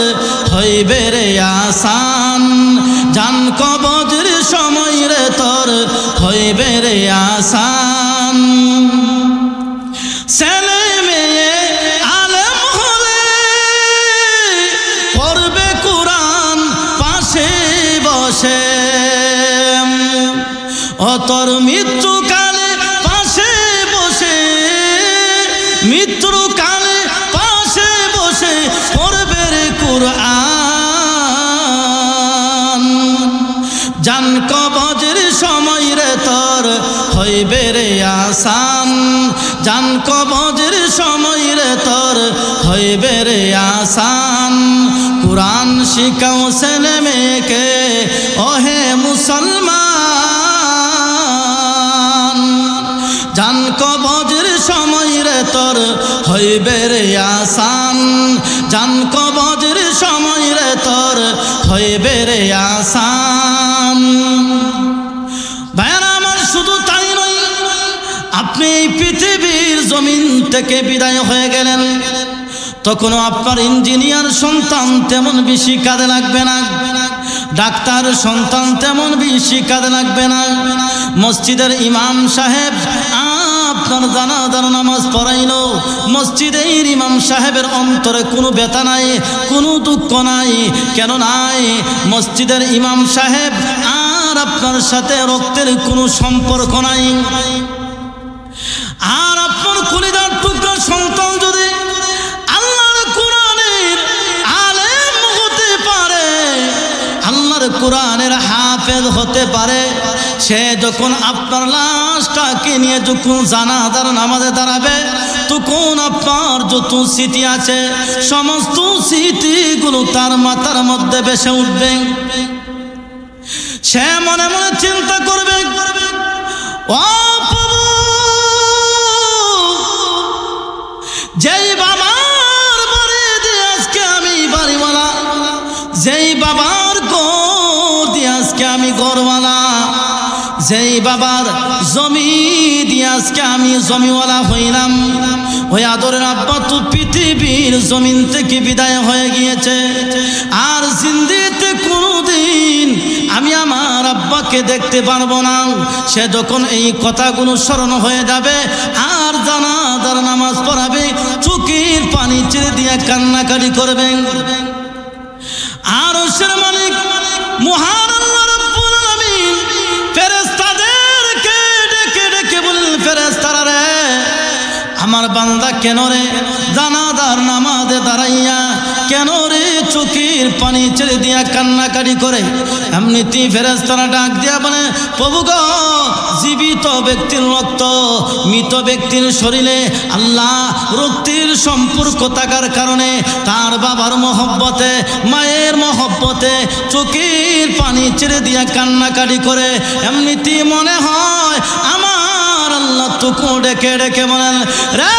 হইবে রে আসান। জান কবজের সময় রে তোর হইবে রে আসান। ছেলে মেয়ে আলেম হলে পড়বে কোরআন পাশে বসে, ও তোর মৃত্যুকালে পাশে বসে, মৃত্যুকালে পাশে বসে পড়বে রে কোরআন। জান কবজের সময় রে তোর হইবে রে আসান। জান কবজের সময় রে তোর হইবে রে আসান। কোরআন শিখাও ছেলে মেয়েকে, ওহে মুসলমান, জান কবজের সময় রে তোর হইবে রে আসান। জান কবজের সময় রে তোর হইবে রে আসান। ভাইরা আমার, শুধু তাই নয়, আপনি এই পৃথিবীর জমিন থেকে বিদায় হয়ে গেলেন, তখনও আপনার ইঞ্জিনিয়ার সন্তান তেমন বেশি কাজে লাগবে না। ডাক্তার সন্তান তেমন বেশি কাজে লাগবে না। মসজিদের ইমাম সাহেব আপনার জানাজার নামাজ পড়াইলো, মসজিদের ইমাম সাহেবের অন্তরে কোনো ব্যথা নাই, কোনো দুঃখ নাই। কেন নাই? মসজিদের ইমাম সাহেব আর আপনার সাথে রক্তের কোনো সম্পর্ক নাই। আর আপনার কলিজার টুকরা সন্তান যদি আল্লাহর কোরআনের আলেম হতে পারে, আল্লাহর কোরআনের হাফেজ হতে পারে, সে যখন আপনার লাশটাকে নিয়ে যখন জানাজার নামাজে দাঁড়াবে, তখন আপনার যত স্মৃতি আছে সমস্ত স্মৃতিগুলো তার মাথার মধ্যে ভেসে উঠবে। সে মনে মনে চিন্তা করবে, ও প্রভু, যেই বাবার বাড়ি দিয়ে আজকে আমি বাড়িওয়ালা, যেই বাবার ঘর দিয়ে আজকে আমি ঘরওয়ালা, যেই বাবার জমি দিয়ে আজকে আমি জমিওয়ালা হইলাম, ওই আদরের আব্বা তো পৃথিবীর জমিন থেকে বিদায় হয়ে গিয়েছে। আর জিন্দিতে কোনোদিন আমি আমার আব্বাকে দেখতে পারবো না। সে যখন এই কথাগুলো স্মরণ হয়ে যাবে আর জানাজার নামাজ পড়াবে, চোখের পানি ছেড়ে দিয়ে কান্নাকাটি করবেন। আর সে মালিক মহান আল্লাহ রাব্বুল আলামিন ফেরেশতাদেরকে ডেকে ডেকে বলেন, ফেরেশতারা রে, আমার বান্দা কেন রে জানাজার নামাজে দাঁড়াইয়া কেন রে চোখের পানি ছেড়ে দিয়া কান্নাকাটি করে? এমনিতেই ফেরেশতারা ডাক দিয়া বলে, প্রভু গো, জীবিত ব্যক্তির রক্ত মৃত ব্যক্তির শরীরে আল্লাহ রক্তের সম্পর্ক থাকার কারণে তার বাবার মহব্বতে, মায়ের মহব্বতে চোখের পানি ছেড়ে দিয়া কান্নাকাটি করে। এমনিতেই মনে হয় আমার আল্লাহ তোকে ডেকে ডেকে বলেন, রে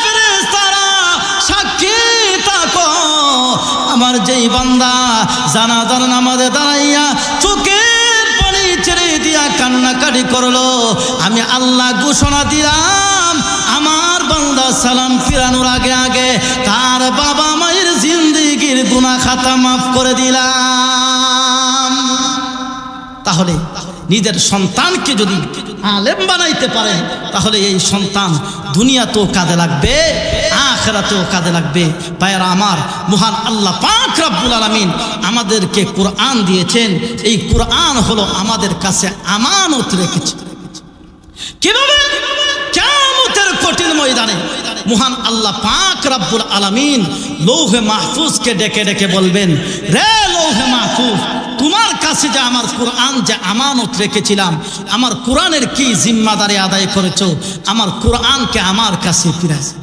ফেরেশতারা, সাক্ষী থাকো, আমার যেই বান্দা জানাজার নামাজে দাঁড়াইয়া চোখের পানি ছেড়ে দিয়া কান্নাকাটি করলো, আমি আল্লাহ ঘোষণা দিলাম, আমার বান্দা সালাম ফিরানোর আগে আগে তার বাবা মায়ের জিন্দেগির গুনাহ খাতা মাফ করে দিলাম। তাহলে নিজের সন্তানকে যদি আলেম বানাইতে পারে, তাহলে এই সন্তান দুনিয়াতেও কাজে লাগবে, আখিরাতেও কাজে লাগবে। ভাইয়েরা আমার, মহান আল্লাহ পাক রব্বুল আলামিন আমাদেরকে কোরআন দিয়েছেন। এই কোরআন হলো আমাদের কাছে আমানত রেখেছে। কিভাবে? কিয়ামতের কঠিন ময়দানে মহান আল্লাহ পাক রব্বুল আলামিন লৌহে মাহফুজকে ডেকে ডেকে বলবেন, রে লৌহে মাহফুজ, তোমার কাছে যে আমার কোরআন যে আমানত রেখেছিলাম, আমার কোরআনের কি জিম্মাদারি আদায় করেছো? আমার কোরআনকে আমার কাছে ফিরাইছে।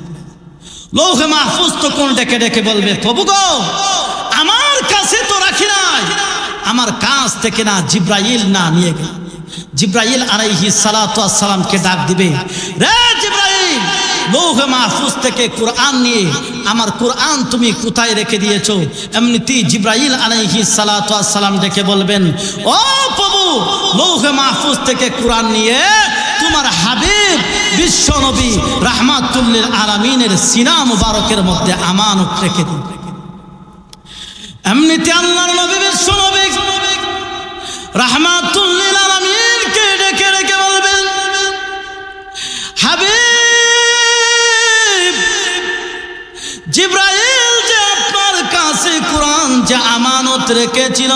লৌহে মাহফুজ তখন ডেকে ডেকে বলবে, প্রভু গো, আমার কাছে তো রাখি নাই, আমার কাছ থেকে না জিব্রাইল না নিয়ে গেল। জিব্রাইল আলাইহিস সালাতু ওয়াস সালামকে ডাক দিবে, রে জিব্রাইল, লৌহে মাহফুজ থেকে কোরআন নিয়ে আমার কোরআন তুমি কোথায় রেখে দিয়েছো? এমনিতেই জিব্রাইল আলাইহিস সালাতু ওয়াস সালাম ডেকে বলবেন, ও প্রভু, লৌহে মাহফুজ থেকে কোরআন নিয়ে তোমার হাবিব বিশ্ব নবী রাহমাতুল লিল আলামিনের সিনা মুবারকের মধ্যে আমানত রেখে দিন। এমনিতে আল্লাহর নবী বিশ্ব নবী রাহমাতুল লিল আলামিনকে ডেকে ডেকে বলবেন, হাবিব, জিব্রাইল যে আপনার কাছে কোরআন যে আমানত রেখেছিল,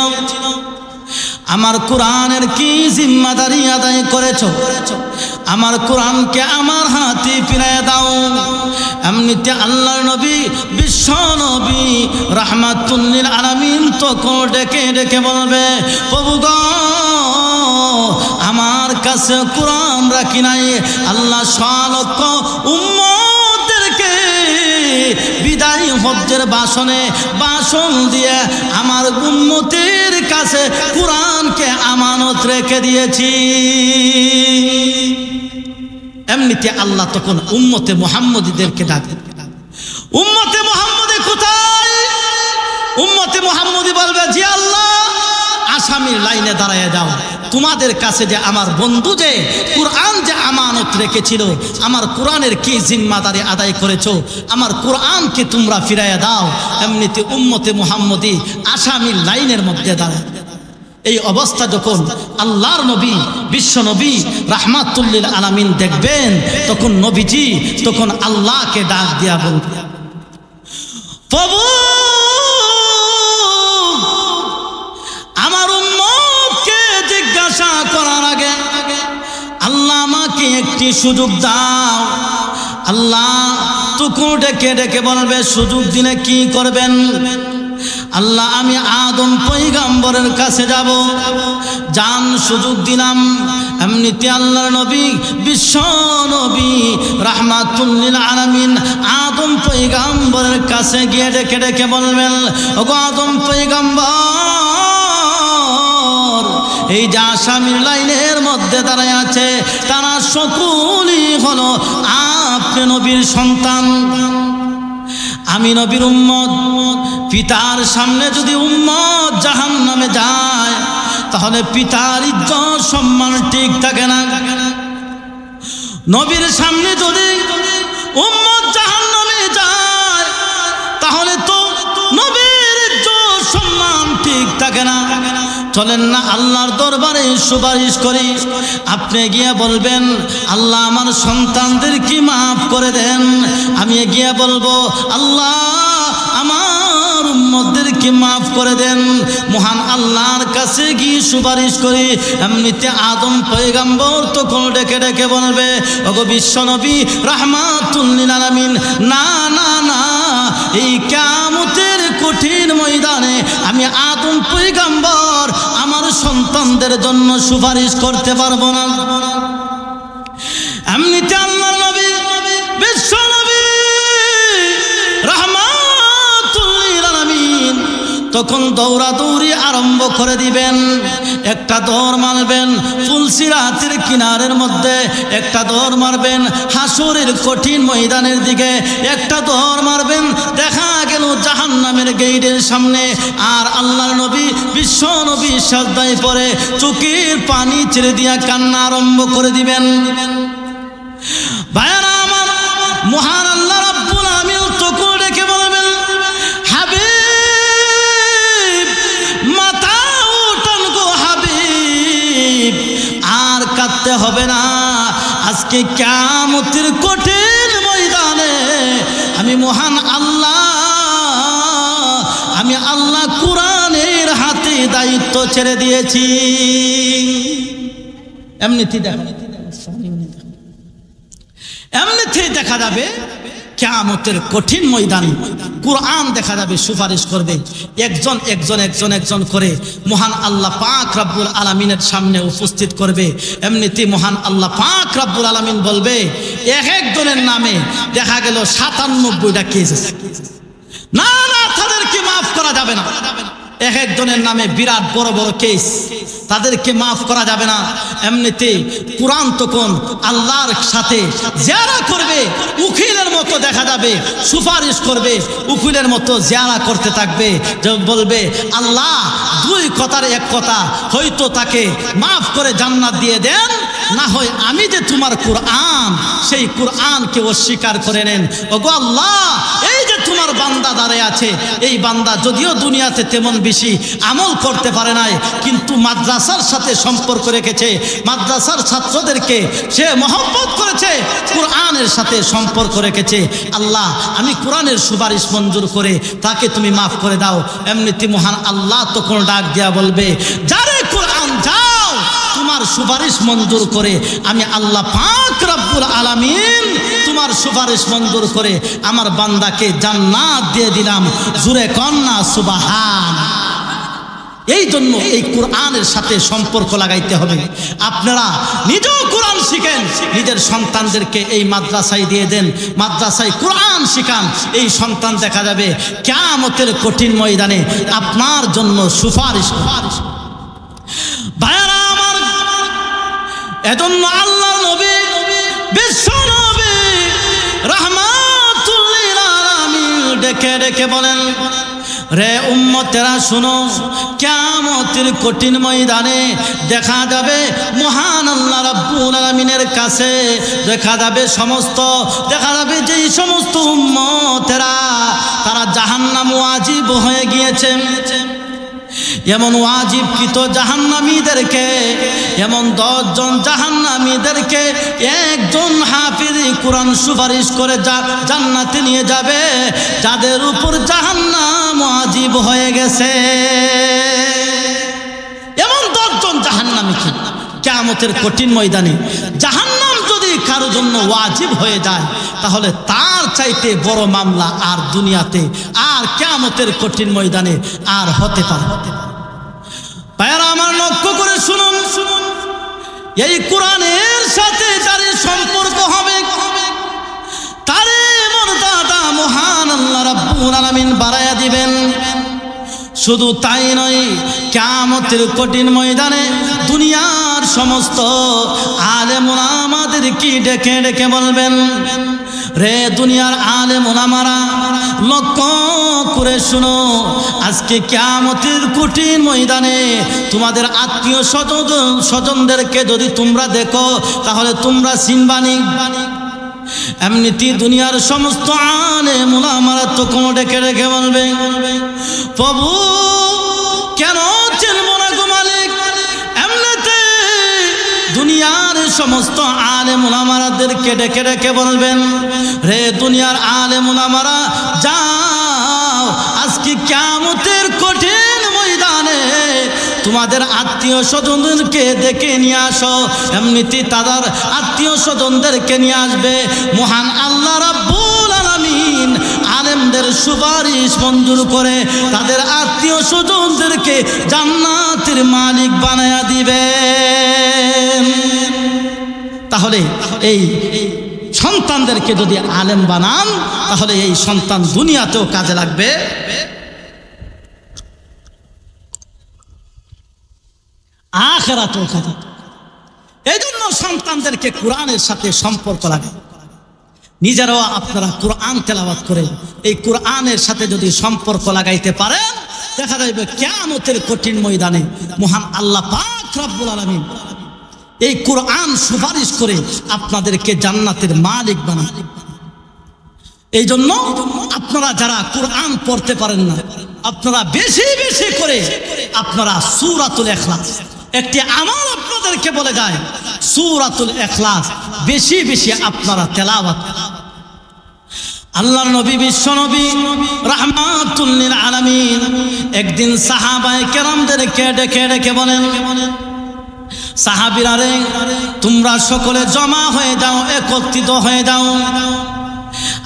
আমার কোরআনের কি জিম্মাদারি আদায় করেছো? আমার কোরআনকে আমার হাতে ফিরিয়ে দাও। এমনিতে আল্লাহর নবী বিশ্ব নবী রাহমাতুল লিল আলামিন তখন ডেকে ডেকে বলবে, প্রভু গো, আমার কাছে কোরআন রাখি নাই, আল্লাহ লক্ষ উম্মতদেরকে বিদায় হজ্জের ভাষণ দিয়ে আমার উম্মতের কাছে কোরআনকে আমানত রেখে দিয়েছি। এমনিতে আল্লাহ তখন উম্মতে মুহাম্মদীদেরকে ডাকে, উম্মতে মুহাম্মদী কোথায়? উম্মতে মুহাম্মদী বলবে, জি আল্লাহ, আসামির লাইনে দাঁড়ায় যাও, তোমাদের কাছে যে আমার বন্ধু যে কোরআন যে আমানত রেখেছিল, আমার কোরআনের কি জিম্মাদারি আদায় করেছো? আমার কোরআনকে তোমরা ফিরাইয়া দাও। এমনিতে উম্মতে মুহাম্মদী আসামির লাইনের মধ্যে দাঁড়ায়। এই অবস্থা যখন আল্লাহর নবী বিশ্ব নবী রাহমাতুল লিল আলামিন দেখবেন, তখন নবীজি তখন আল্লাহকে ডাক দিয়া বলবেন, প্রভু আমার উম্মতকে জিজ্ঞাসা করার আগে আল্লাহ আমাকে একটি সুযোগ দাও। আল্লাহ তখন ডেকে ডেকে বলবে, সুযোগ দিলে কি করবেন? আল্লাহ আমি আদম পয়গম্বরের কাছে যাব, জান সুযোগ দিলাম। এমনিতে আল্লাহর নবী বিশ্ব নবী রাহমাতুল লিল আলামিন আদম পয়গম্বরের কাছে গিয়ে ডেকে ডেকে বলবেন, ওগো আদম পয়গম্বর, এই যে আসামির লাইনের মধ্যে দাঁড়ায় আছে তারা সকলেই হলো আপনি নবীর সন্তান, আমি নবীর উম্মত। পিতার সামনে যদি উম্মত জাহান্নামে যায় তাহলে পিতার ইজ্জত সম্মান ঠিক থাকে না। নবীর সামনে যদি উম্মত জাহান্নামে যায় তাহলে তো নবীর ইজ্জত সম্মান ঠিক থাকে না। চলেন না আল্লাহর দরবারে সুপারিশ করি। আপনি গিয়ে বলবেন, আল্লাহ আমার সন্তানদেরকে মাফ করে দেন। আমি গিয়ে বলবো, আল্লাহ আমার উম্মতদেরকে মাফ করে দেন। মহান আল্লাহর কাছে গিয়ে সুপারিশ করি। এমনিতে আদম পয়গম্বর তখন ডেকে ডেকে বলবে, ওগো বিশ্ব নবী রাহমাতুল লিল আলামিন, না না না, এই কিয়ামতের কঠিন ময়দানে আমি আদম পয়গম্বর আমার সন্তানদের জন্য সুপারিশ করতে পারবো না। এমনিতে আল্লাহর নবী বিশ্ব নবী রাহমাতুল লিল আলামিন তখন দৌড়াদৌড়ি আরম্ভ করে দিবেন। একটা দৌড় মারবেন ফুলসিরাতের কিনারের মধ্যে, একটা দৌড় মারবেন হাসরের কঠিন ময়দানের দিকে, একটা দৌড় মারবেন দেখা গেল জাহান্নামের গেটের সামনে। আর আল্লাহর নবী বিশ্ব নবী সাজদায় পড়ে চোখের পানি ছেড়ে দিয়া কান্না আরম্ভ করে দিবেন। ভাইরা আমার, মহান আল্লাহ রাব্বুল আলামিন তখন ডেকে বলবেন, হাবিব মাথা উঠান গো হাবিব, আর কাঁদতে হবে না। আজকে কিয়ামতের কঠিন ময়দানে আমি মহান আল্লাহ, আমি আল্লাহ কোরআনের হাতে দায়িত্ব ছেড়ে দিয়েছি। এমনিতেই দেখা যাবে কিয়ামতের কঠিন ময়দানে কুরআন দেখা যাবে সুপারিশ করবে, একজন একজন একজন একজন করে মহান আল্লাহ পাক রব্বুল আলামিনের সামনে উপস্থিত করবে। এমনিতে মহান আল্লাহ পাক রব্বুল আলামিন বলবে, এক একজনের নামে দেখা গেল ৯৭টা কেস আছে, না না তাদেরকে মাফ করা যাবে না। এক একজনের নামে বিরাট বড় বড় কেস, তাদেরকে মাফ করা যাবে না। এমনিতে কুরআন তখন আল্লাহর সাথে জিয়ারা করবে, উকিলের মতো দেখা যাবে সুপারিশ করবে, উকিলের মতো জিয়ারা করতে থাকবে। যে বলবে, আল্লাহ দুই কথার এক কথা, হয়তো তাকে মাফ করে জান্নাত দিয়ে দেন, না হয় আমি যে তোমার কুরআন সেই কুরআনকে অস্বীকার করে নেন। ওগো আল্লাহ, এই যে তোমার বান্দা দাঁড়ায় আছে, এই বান্দা যদিও দুনিয়াতে তেমন বেশি আমল করতে পারে নাই, কিন্তু মাদ্রাসার সাথে সম্পর্ক রেখেছে, মাদ্রাসার ছাত্রদেরকে সে মহব্বত করেছে, কুরআনের সাথে সম্পর্ক রেখেছে। আল্লাহ আমি কুরআনের সুপারিশ মঞ্জুর করে তাকে তুমি মাফ করে দাও। এমনিতে মহান আল্লাহ তখন ডাক দিয়া বলবে, যারে কুরআন যাও তোমার সুপারিশ মঞ্জুর করে আমি আল্লাহ পাক রব্বুল আলামিন তোমার সুপারিশ মঞ্জুর করে আমার বান্দাকে জান্নাত দিয়ে দিলাম। জুরে কন্না সুবহান। এই জন্য এই কুরআনের সাথে সম্পর্ক লাগাইতে হবে। আপনারা নিজেও কোরআন শিখেন, নিজের সন্তানদেরকে এই মাদ্রাসায় দিয়ে দেন, মাদ্রাসায় কোরআন শিখান। এই সন্তান দেখা যাবে কিয়ামতের কঠিন ময়দানে আপনার জন্য সুপারিশ। ভাইরা আমার, এজন্য আল্লাহ নবী বিশ্ব নবী রাহমাতুল লিল আলামিন ডেকে ডেকে বলেন, রে উম্মতেরা শুনো, কিয়ামতের কঠিন ময়দানে দেখা যাবে মহান আল্লাহ রাব্বুল আলামিনের কাছে দেখা যাবে যেই সমস্ত উম্মতেরা তারা জাহান্নাম ওয়াজিব হয়ে গিয়েছে, এমন ওয়াজিবকৃত জাহান্নামীদেরকে, এমন 10 জন জাহান্নামীদেরকে একজন হাফিজ কোরআন সুপারিশ করে জান্নাতে নিয়ে যাবে, যাদের উপর জাহান্নাম ওয়াজিব হয়ে গেছে। এমন 10 জন জাহান্নামীকে কিয়ামতের কঠিন ময়দানে, জাহান্নাম যদি কারো জন্য ওয়াজিব হয়ে যায়, তাহলে তার চাইতে বড় মামলা আর দুনিয়াতে আর কিয়ামতের কঠিন ময়দানে আর হতে পারে। ভাইরা আমার, লক্ষ্য করে শুনুন, এই কোরআনের সাথে যার সম্পর্ক হবে তারে মর্যাদা মহান আল্লাহ রাব্বুল আলামিন বাড়ায়া দিবেন। শুধু তাই নয়, কিয়ামতের কঠিন ময়দানে দুনিয়ার সমস্ত আলেম ওলামাদেরকে ডেকে ডেকে বলবেন, রে দুনিয়ার আলেম ওলামারা, লক্ষ্য করে শুনো, আজকে কিয়ামতের কঠিন ময়দানে তোমাদের আত্মীয় স্বজনদেরকে যদি তোমরা দেখো, তাহলে তোমরা চিনবানি। এমনিতে দুনিয়ার সমস্ত আলেম ওলামারা তখন ডেকে ডেকে বলবে, প্রভু কেন চিনব না গো মালিক। এমনিতে দুনিয়ার সমস্ত আলেম ওলামাদেরকে ডেকে ডেকে বলবেন, রে দুনিয়ার আলেম ওলামারা, যাও আজকে কিয়ামতের কঠিন ময়দানে তোমাদের আত্মীয় স্বজনদেরকে ডেকে নিয়ে আসো। এমনিতে তাদের আত্মীয় স্বজনদেরকে নিয়ে আসবে। মহান আল্লাহ রাব্বুল আলামিন আলেমদের সুপারিশ মঞ্জুর করে তাদের আত্মীয় স্বজনদেরকে জান্নাতের মালিক বানায়া দিবেন। তাহলে এই সন্তানদেরকে যদি আলেম বানান, তাহলে এই সন্তান দুনিয়াতেও কাজে লাগবে, আখিরাতেও কাজে। এই জন্য সন্তানদেরকে কোরআনের সাথে সম্পর্ক লাগে। নিজেরাও আপনারা কোরআন তেলাওয়াত করে এই কোরআনের সাথে যদি সম্পর্ক লাগাইতে পারেন, দেখা যাবে কিয়ামতের কঠিন ময়দানে মহান আল্লাহ পাক রব্বুল আলামিন এই কোরআন সুপারিশ করে আপনাদেরকে জান্নাতের মালিক বানাবে। এই জন্য আপনারা যারা কোরআন পড়তে পারেন না, আপনারা বেশি বেশি করে আপনারা সূরাতুল ইখলাস, একটি আমল আপনাদেরকে বলে যায়, সূরাতুল ইখলাস বেশি বেশি আপনারা তেলাওয়াত। আল্লাহর নবী বিশ্ব নবী রাহমাতুল লিল আলামিন একদিন সাহাবায়ে কেরামদেরকে ডেকে ডেকে বলেন, সাহাবীরা রে, তোমরা সকলে জমা হয়ে যাও, একত্রিত হয়ে যাও,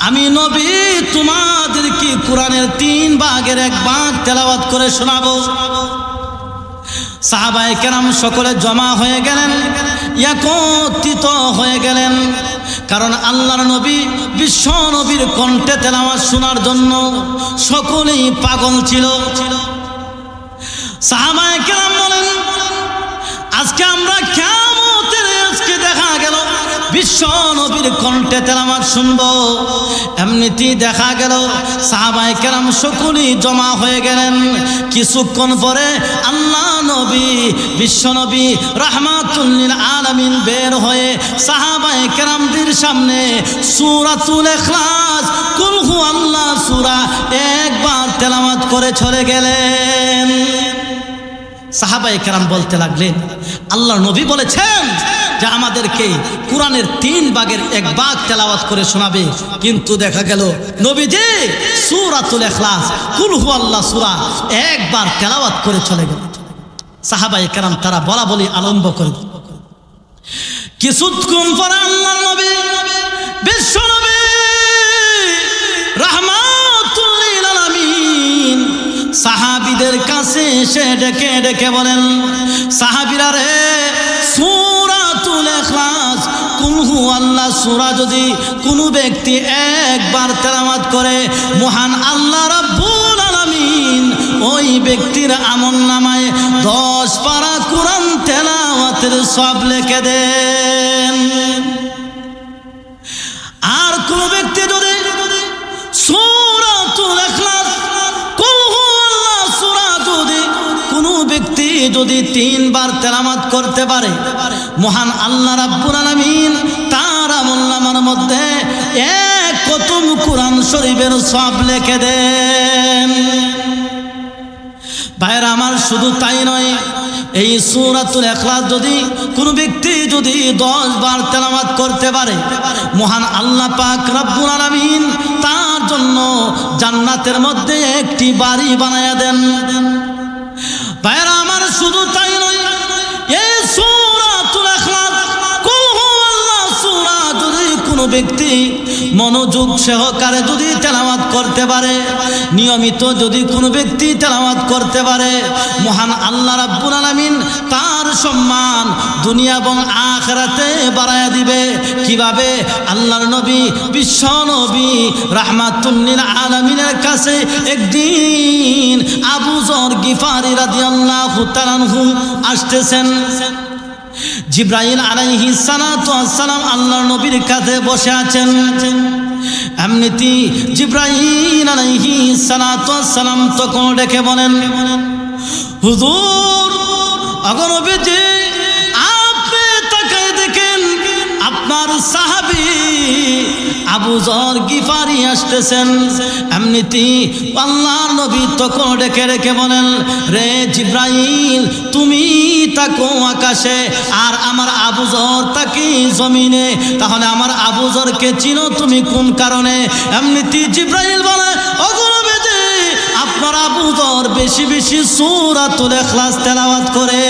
আমি নবী তোমাদেরকে কোরআনের 3 ভাগের 1 ভাগ তেলাওয়াত করে শোনাবো। সাহাবায়ে কেরাম সকলে জমা হয়ে গেলেন, একত্রিত হয়ে গেলেন, কারণ আল্লাহর নবী বিশ্ব নবীর কণ্ঠে তেলাওয়াত শোনার জন্য সকলেই পাগল ছিল। সাহাবায়ে কেরাম বলেন, আজকে আমরা কিয়ামতের আজকে দেখা গেল বিশ্ব নবীর কণ্ঠে তেলাওয়াত শুনবো। এমনিতেই দেখা গেল সাহাবায়ে কেরাম সকলেই জমা হয়ে গেলেন। কিছুক্ষণ পরে আল্লাহ নবী বিশ্ব নবী রাহমাতুল লিল আলামিন বের হয়ে সাহাবায়ে কেরামদের সামনে সূরাতুল ইখলাস কুল হুয়াল্লাহু সূরা একবার তেলাওয়াত করে চলে গেলেন। সাহাবায়ে কেরাম বলতে লাগলেন, আল্লাহ নবী বলেছেন যে আমাদেরকে কোরআনের 3 ভাগের 1 ভাগ তেলাওয়াত করে শোনাবে, কিন্তু দেখা গেল নবীজি সূরাতুল ইখলাস কুল হুয়াল্লাহু সূরা একবার তেলাওয়াত করে চলে গেল। সাহাবায়ে কেরাম তারা বলা বলি আরম্ভ করে। কিছুক্ষণ পরে আল্লাহর নবী বিশ্ব নবী রাহমাতুল লিল আলামিন সাহাবীদের কাছে এসে ডেকে ডেকে বলেন, সাহাবীরা রে, সূরাতুল ইখলাস কুল হুয়াল্লাহু সূরা যদি কোনো ব্যক্তি একবার তেলাওয়াত করে, মহান আল্লাহ রাব্বুল আলামিন ওই ব্যক্তির আমলনামায় 10 পারা কোরআন তেলাওয়াতের সওয়াব লিখে দেন। আর কোন ব্যক্তি যদি সূরাতুল ইখলাস কুল হুয়াল্লাহু সূরা কোনো ব্যক্তি যদি 3 বার তেলাওয়াত করতে পারে, মহান আল্লাহ রাব্বুল আলামিন তার আমলনামার মধ্যে 1 খতম কোরআন শরীফের সওয়াব লিখে দেন। ভাইরা আমার, শুধু তাই নয়, এই সূরাতুল ইখলাস যদি কোনো ব্যক্তি যদি 10 বার তেলাওয়াত করতে পারে, মহান আল্লাহ পাক রব্বুল আলামিন তার জন্য জান্নাতের মধ্যে একটি বাড়ি বানায়া দেন। ভাইরা আমার, শুধু তাই নয়, এই সূরাতুল ইখলাস কুল হুয়াল্লাহ সূরা যদি কোনো ব্যক্তি মনোযোগ সহকারে যদি তেলাওয়াত করতে পারে, নিয়মিত যদি কোনো ব্যক্তি তেলাওয়াত করতে পারে, মহান আল্লাহ রাব্বুল আলামিন তার সম্মান দুনিয়া এবং আখিরাতে বাড়ায়া দিবে। কিভাবে? আল্লাহর নবী বিশ্ব নবী রাহমাতুল লিল আলামিনের কাছে একদিন আবু যর গিফারি রাদিয়াল্লাহু তাআলা আনহু আসতেছেন। জিবরাইল আলাইহিস সালাতু ওয়াস সালাম আল্লাহর নবীর কাছে বসে আছেন। এমনিতেই জিবরাইল আলাইহিস সালাতু ওয়াস সালাম তখন ডেকে বলেন, হুজুর, ওগো নবীজি, আপনি তাকায় দেখেন আপনার সাহাবী আবু যর গিফারি আসতেছেন। এমনিতেই আল্লাহর নবী তখন ডেকে ডেকে বলেন, রে জিবরাইল, তুমি তাকো আকাশে আর আমার আবু যর তাকি জমিনে, তাহলে আমার আবু যরকে চিনো তুমি কোন কারণে? এমনিতেই জিবরাইল বলে, ওগো নবীজি, আপনার আবু যর বেশি বেশি সূরাতুল ইখলাস তেলাওয়াত করে।